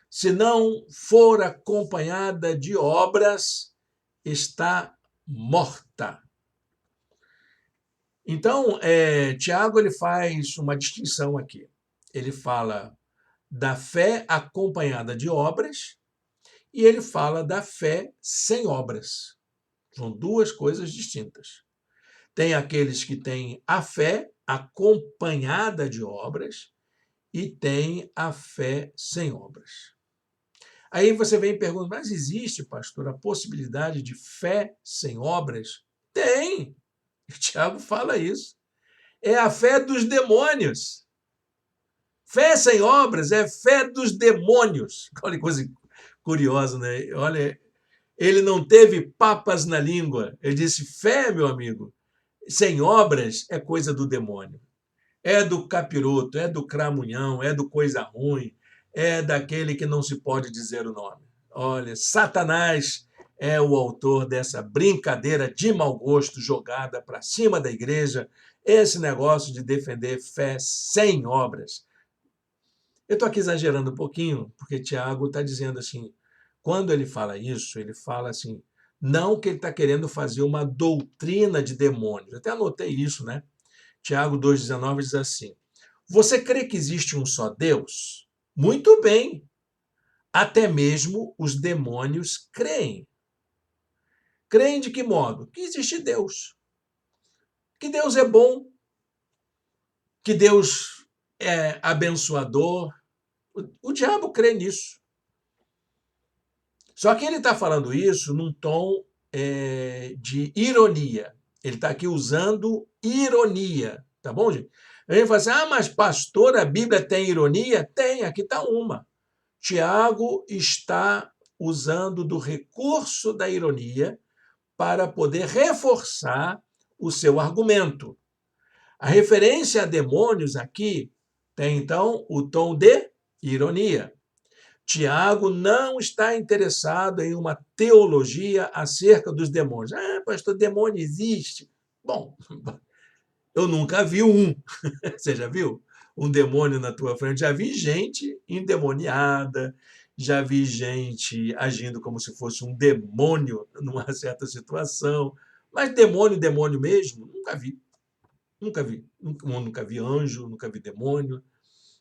se não for acompanhada de obras, está morta. Então, Tiago ele faz uma distinção aqui. Ele fala da fé acompanhada de obras e ele fala da fé sem obras. São duas coisas distintas. Tem aqueles que têm a fé acompanhada de obras e tem a fé sem obras. Aí você vem e pergunta, mas existe, pastor, a possibilidade de fé sem obras? Tem! O Tiago fala isso. É a fé dos demônios. Fé sem obras é fé dos demônios. Olha que coisa curiosa, né? Olha, ele não teve papas na língua. Ele disse: fé, meu amigo, sem obras é coisa do demônio. É do capiroto, é do cramunhão, é do coisa ruim, é daquele que não se pode dizer o nome. Olha, Satanás é o autor dessa brincadeira de mau gosto jogada para cima da igreja, esse negócio de defender fé sem obras. Eu estou aqui exagerando um pouquinho, porque Tiago está dizendo assim, quando ele fala isso, ele fala assim, não que ele está querendo fazer uma doutrina de demônios. Eu até anotei isso, né? Tiago 2,19 diz assim, você crê que existe um só Deus? Muito bem, até mesmo os demônios creem. Creem de que modo? Que existe Deus. Que Deus é bom, que Deus é abençoador. O diabo crê nisso. Só que ele está falando isso num tom de ironia. Ele está aqui usando ironia, tá bom, gente? Ele fala assim, mas pastor, a Bíblia tem ironia? Tem, aqui está uma. Tiago está usando do recurso da ironia para poder reforçar o seu argumento. A referência a demônios aqui tem, então, o tom de ironia. Tiago não está interessado em uma teologia acerca dos demônios. Pastor, demônio existe? Bom, eu nunca vi um. Você já viu um demônio na tua frente? Já vi gente endemoniada, já vi gente agindo como se fosse um demônio numa certa situação. Mas demônio, demônio mesmo? Nunca vi. Nunca vi. Nunca vi anjo, nunca vi demônio.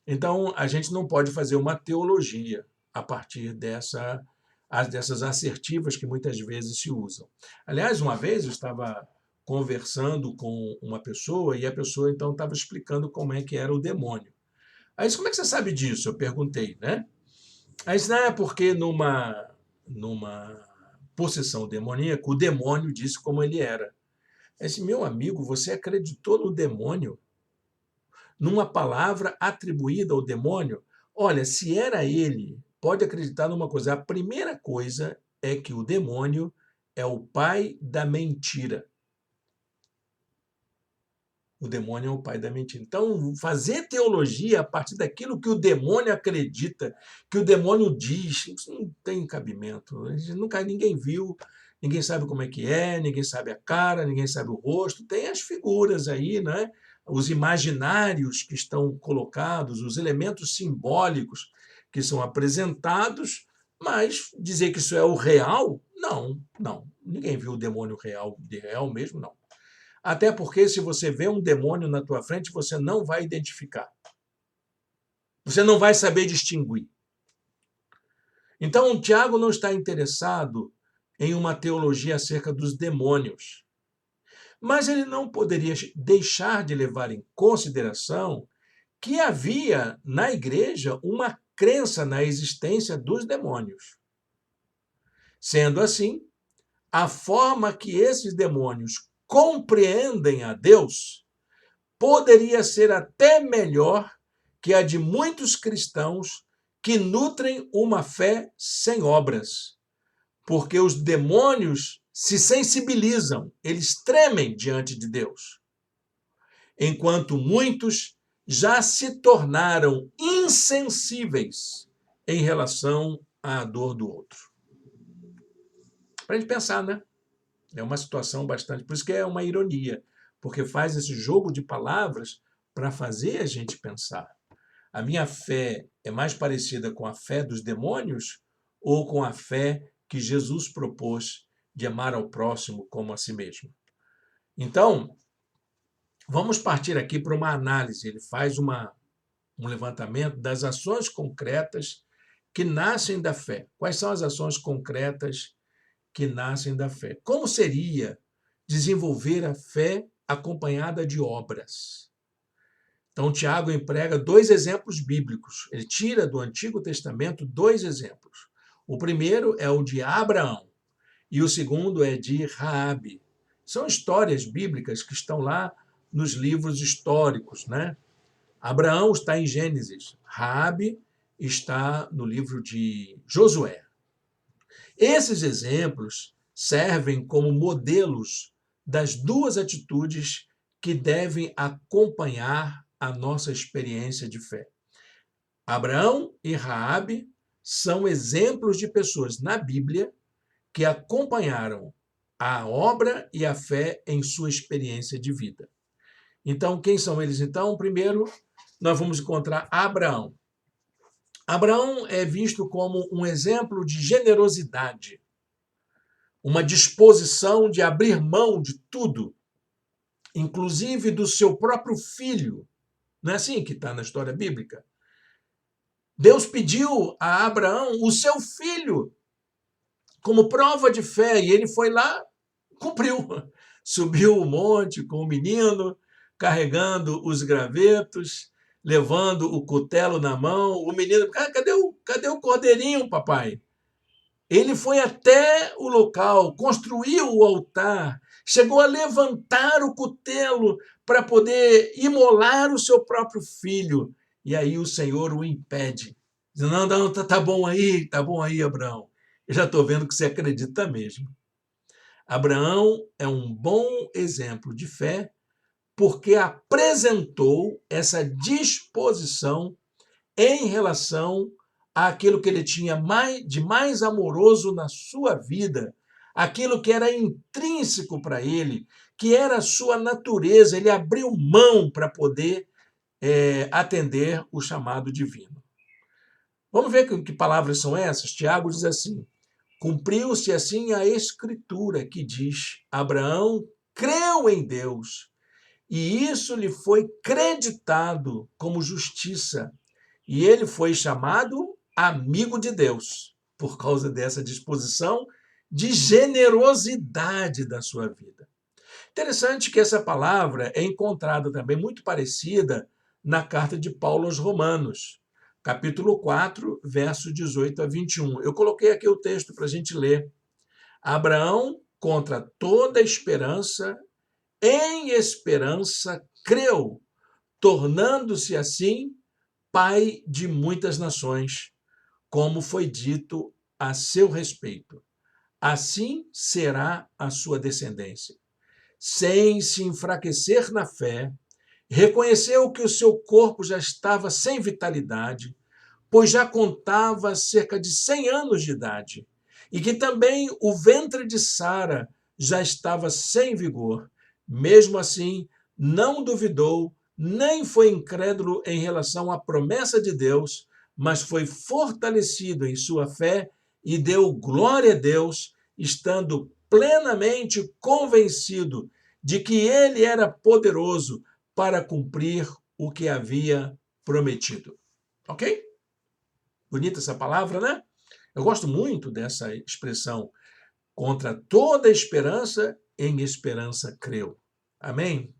Então, a gente não pode fazer uma teologia a partir dessas assertivas que muitas vezes se usam. Aliás, uma vez eu estava conversando com uma pessoa e a pessoa então estava explicando como é que era o demônio. Aí disse, como é que você sabe disso? Eu perguntei, né? Aí disse, é porque numa possessão demoníaca, o demônio disse como ele era. Eu disse, meu amigo, você acreditou no demônio? Numa palavra atribuída ao demônio? Olha, se era ele, pode acreditar numa coisa. A primeira coisa é que o demônio é o pai da mentira. O demônio é o pai da mentira. Então, fazer teologia a partir daquilo que o demônio acredita, que o demônio diz, isso não tem cabimento. Ninguém viu, ninguém sabe como é, ninguém sabe a cara, ninguém sabe o rosto. Tem as figuras aí, né? Os imaginários que estão colocados, os elementos simbólicos que são apresentados, mas dizer que isso é o real, não, não. Ninguém viu o demônio real, de real mesmo, não. Até porque, se você vê um demônio na tua frente, você não vai identificar. Você não vai saber distinguir. Então, o Tiago não está interessado em uma teologia acerca dos demônios. Mas ele não poderia deixar de levar em consideração que havia na igreja uma crença na existência dos demônios. Sendo assim, a forma que esses demônios compreendem a Deus poderia ser até melhor que a de muitos cristãos que nutrem uma fé sem obras, porque os demônios se sensibilizam, eles tremem diante de Deus, enquanto muitos já se tornaram insensíveis em relação à dor do outro. Para a gente pensar, né? É uma situação bastante... Por isso que é uma ironia, porque faz esse jogo de palavras para fazer a gente pensar. A minha fé é mais parecida com a fé dos demônios ou com a fé que Jesus propôs de amar ao próximo como a si mesmo? Então, Vamos partir aqui para uma análise. Ele faz um levantamento das ações concretas que nascem da fé. Quais são as ações concretas que nascem da fé? Como seria desenvolver a fé acompanhada de obras? Então, Tiago emprega dois exemplos bíblicos. Ele tira do Antigo Testamento dois exemplos. O primeiro é o de Abraão e o segundo é de Raabe. São histórias bíblicas que estão lá nos livros históricos, né? Abraão está em Gênesis, Raabe está no livro de Josué. Esses exemplos servem como modelos das duas atitudes que devem acompanhar a nossa experiência de fé. Abraão e Raabe são exemplos de pessoas na Bíblia que acompanharam a obra e a fé em sua experiência de vida. Então, quem são eles então? Primeiro, nós vamos encontrar Abraão. Abraão é visto como um exemplo de generosidade, uma disposição de abrir mão de tudo, inclusive do seu próprio filho. Não é assim que está na história bíblica? Deus pediu a Abraão o seu filho como prova de fé e ele foi lá, cumpriu. Subiu o monte com o menino, carregando os gravetos, levando o cutelo na mão. O menino, cadê o cordeirinho, papai? Ele foi até o local, construiu o altar, chegou a levantar o cutelo para poder imolar o seu próprio filho. E aí o Senhor o impede. Diz, não, tá bom aí, Abraão. Eu já estou vendo que você acredita mesmo. Abraão é um bom exemplo de fé porque apresentou essa disposição em relação àquilo que ele tinha de mais amoroso na sua vida, aquilo que era intrínseco para ele, que era a sua natureza. Ele abriu mão para poder atender o chamado divino. Vamos ver que palavras são essas? Tiago diz assim: cumpriu-se assim a escritura que diz: Abraão creu em Deus e isso lhe foi creditado como justiça. E ele foi chamado amigo de Deus, por causa dessa disposição de generosidade da sua vida. Interessante que essa palavra é encontrada também muito parecida na carta de Paulo aos Romanos, capítulo 4, verso 18 a 21. Eu coloquei aqui o texto para a gente ler. Abraão, contra toda esperança, em esperança creu, tornando-se assim pai de muitas nações, como foi dito a seu respeito. Assim será a sua descendência. Sem se enfraquecer na fé, reconheceu que o seu corpo já estava sem vitalidade, pois já contava cerca de 100 anos de idade, e que também o ventre de Sara já estava sem vigor. Mesmo assim, não duvidou, nem foi incrédulo em relação à promessa de Deus, mas foi fortalecido em sua fé e deu glória a Deus, estando plenamente convencido de que ele era poderoso para cumprir o que havia prometido. Ok? Bonita essa palavra, né? Eu gosto muito dessa expressão. Contra toda esperança, em esperança creu. Amém?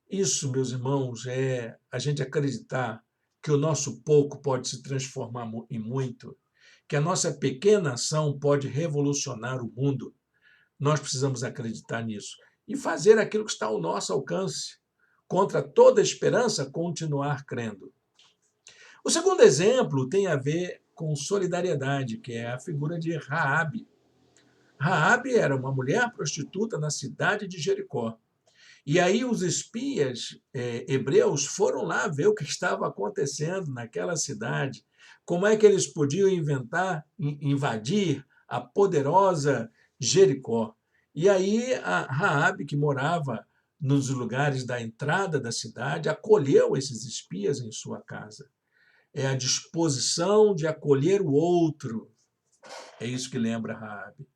Isso, meus irmãos, é a gente acreditar que o nosso pouco pode se transformar em muito, que a nossa pequena ação pode revolucionar o mundo. Nós precisamos acreditar nisso e fazer aquilo que está ao nosso alcance. Contra toda esperança, continuar crendo. O segundo exemplo tem a ver com solidariedade, que é a figura de Raabe. Raabe era uma mulher prostituta na cidade de Jericó. E aí os espias hebreus foram lá ver o que estava acontecendo naquela cidade, como é que eles podiam invadir a poderosa Jericó. E aí a Raabe, que morava nos lugares da entrada da cidade, acolheu esses espias em sua casa. É a disposição de acolher o outro. É isso que lembra Raabe.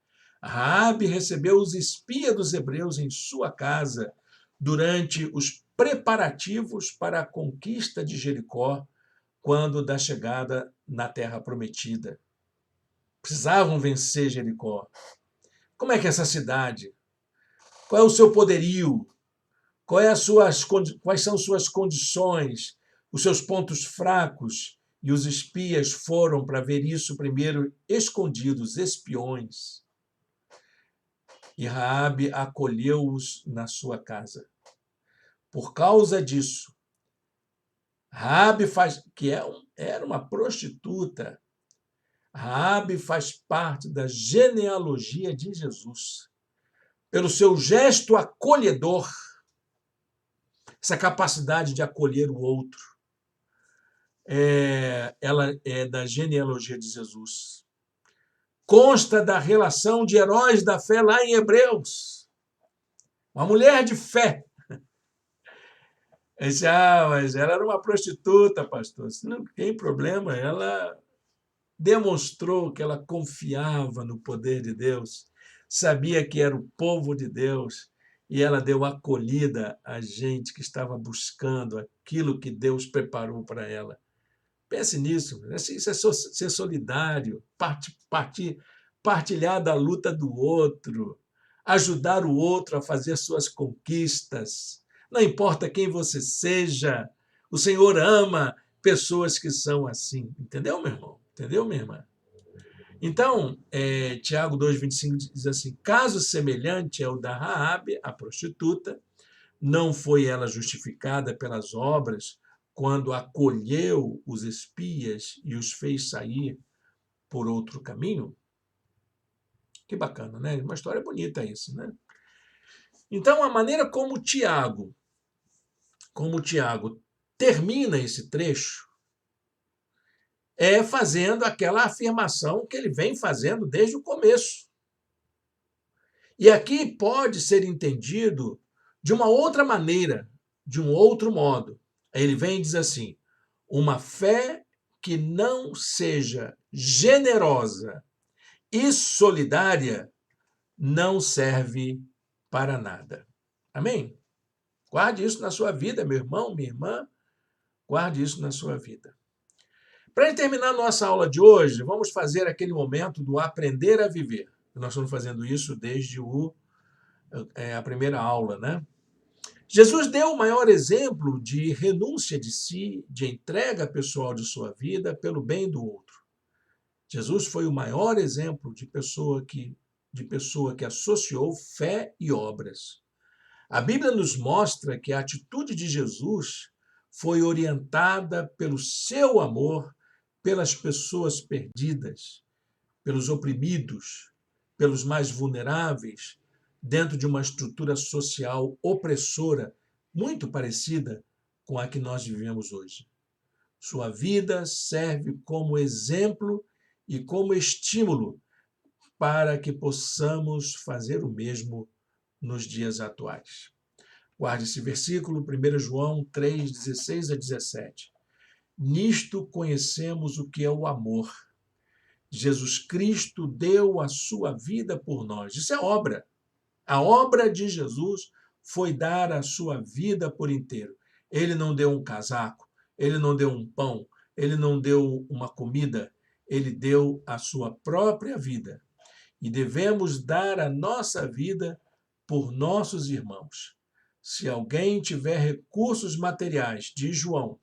Raabe recebeu os espias dos hebreus em sua casa, durante os preparativos para a conquista de Jericó, quando da chegada na Terra Prometida. Precisavam vencer Jericó. Como é que é essa cidade? Qual é o seu poderio? Quais são suas condições, os seus pontos fracos? E os espias foram para ver isso primeiro escondidos, espiões. E Raabe acolheu-os na sua casa. Por causa disso, Raabe era uma prostituta. Raabe faz parte da genealogia de Jesus. Pelo seu gesto acolhedor, essa capacidade de acolher o outro, ela é da genealogia de Jesus. Consta da relação de heróis da fé lá em Hebreus. Uma mulher de fé. Mas ela era uma prostituta, pastor. Não tem problema. Ela demonstrou que ela confiava no poder de Deus, sabia que era o povo de Deus, e ela deu acolhida a gente que estava buscando aquilo que Deus preparou para ela. Pense nisso. Isso é ser solidário, partilhar da luta do outro, ajudar o outro a fazer suas conquistas. Não importa quem você seja, o Senhor ama pessoas que são assim. Entendeu, meu irmão? Entendeu, minha irmã? Então, Tiago 2,25 diz assim: caso semelhante ao da Raabe, a prostituta, não foi ela justificada pelas obras quando acolheu os espias e os fez sair por outro caminho? Que bacana, né? Uma história bonita isso, né? Então, a maneira como Tiago termina esse trecho é fazendo aquela afirmação que ele vem fazendo desde o começo. E aqui pode ser entendido de uma outra maneira, de um outro modo. Ele vem e diz assim: uma fé que não seja generosa e solidária não serve para nada. Amém? Guarde isso na sua vida, meu irmão, minha irmã. Guarde isso na sua vida. Para terminar nossa aula de hoje, vamos fazer aquele momento do aprender a viver. Nós estamos fazendo isso desde a primeira aula, né? Jesus deu o maior exemplo de renúncia de si, de entrega pessoal de sua vida pelo bem do outro. Jesus foi o maior exemplo de pessoa que associou fé e obras. A Bíblia nos mostra que a atitude de Jesus foi orientada pelo seu amor pelas pessoas perdidas, pelos oprimidos, pelos mais vulneráveis, dentro de uma estrutura social opressora muito parecida com a que nós vivemos hoje. Sua vida serve como exemplo e como estímulo para que possamos fazer o mesmo nos dias atuais. Guarde esse versículo, 1 João 3, 16 a 17. Nisto conhecemos o que é o amor. Jesus Cristo deu a sua vida por nós. Isso é obra. A obra de Jesus foi dar a sua vida por inteiro. Ele não deu um casaco, ele não deu um pão, ele não deu uma comida, ele deu a sua própria vida. E devemos dar a nossa vida por nossos irmãos. Se alguém tiver recursos materiais, diz João,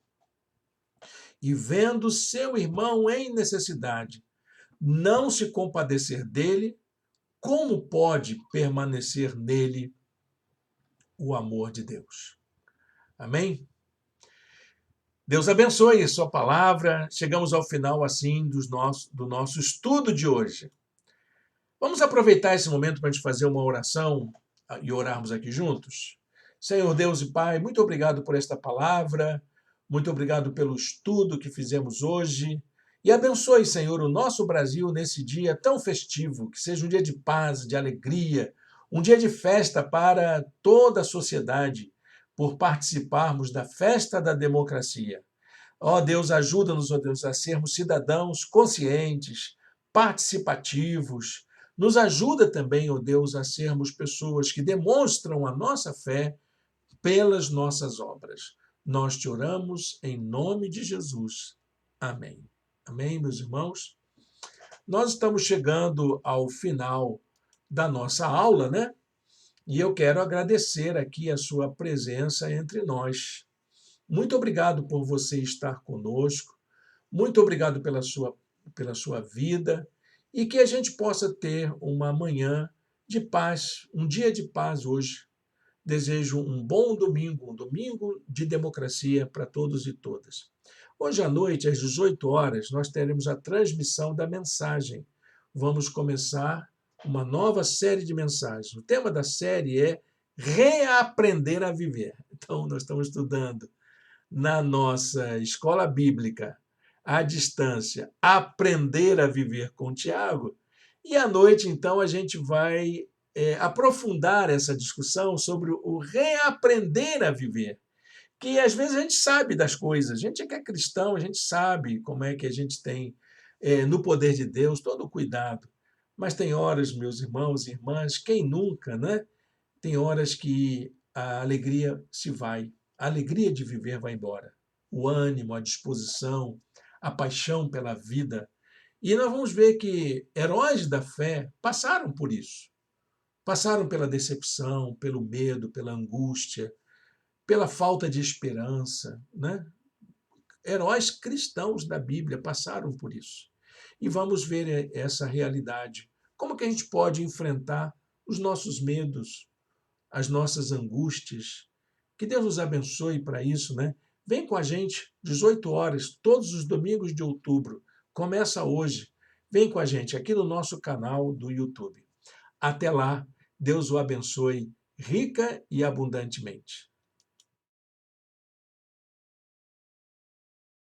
e vendo seu irmão em necessidade, não se compadecer dele, como pode permanecer nele o amor de Deus? Amém? Deus abençoe sua palavra. Chegamos ao final, assim, do nosso estudo de hoje. Vamos aproveitar esse momento para a gente fazer uma oração e orarmos aqui juntos? Senhor Deus e Pai, muito obrigado por esta palavra, muito obrigado pelo estudo que fizemos hoje. E abençoe, Senhor, o nosso Brasil nesse dia tão festivo, que seja um dia de paz, de alegria, um dia de festa para toda a sociedade, por participarmos da festa da democracia. Ó Deus, ajuda-nos, ó Deus, a sermos cidadãos conscientes, participativos. Nos ajuda também, ó Deus, a sermos pessoas que demonstram a nossa fé pelas nossas obras. Nós te oramos em nome de Jesus. Amém. Amém, meus irmãos? Nós estamos chegando ao final da nossa aula, né? E eu quero agradecer aqui a sua presença entre nós. Muito obrigado por você estar conosco. Muito obrigado pela sua vida e que a gente possa ter uma manhã de paz, um dia de paz hoje. Desejo um bom domingo, um domingo de democracia para todos e todas. Hoje à noite, às 18 horas, nós teremos a transmissão da mensagem. Vamos começar uma nova série de mensagens. O tema da série é Reaprender a Viver. Então, nós estamos estudando na nossa escola bíblica, à distância, Aprender a Viver com Tiago. E à noite, então, a gente vai aprofundar essa discussão sobre o reaprender a viver. Que às vezes a gente sabe das coisas, a gente que é cristão, a gente sabe como é que a gente tem, no poder de Deus, todo o cuidado. Mas tem horas, meus irmãos e irmãs, quem nunca, né? Tem horas que a alegria se vai, a alegria de viver vai embora. O ânimo, a disposição, a paixão pela vida. E nós vamos ver que heróis da fé passaram por isso. Passaram pela decepção, pelo medo, pela angústia, pela falta de esperança, né? Heróis cristãos da Bíblia passaram por isso. E vamos ver essa realidade. Como que a gente pode enfrentar os nossos medos, as nossas angústias? Que Deus nos abençoe para isso, né? Vem com a gente, 18 horas, todos os domingos de outubro. Começa hoje. Vem com a gente aqui no nosso canal do YouTube. Até lá, Deus o abençoe rica e abundantemente.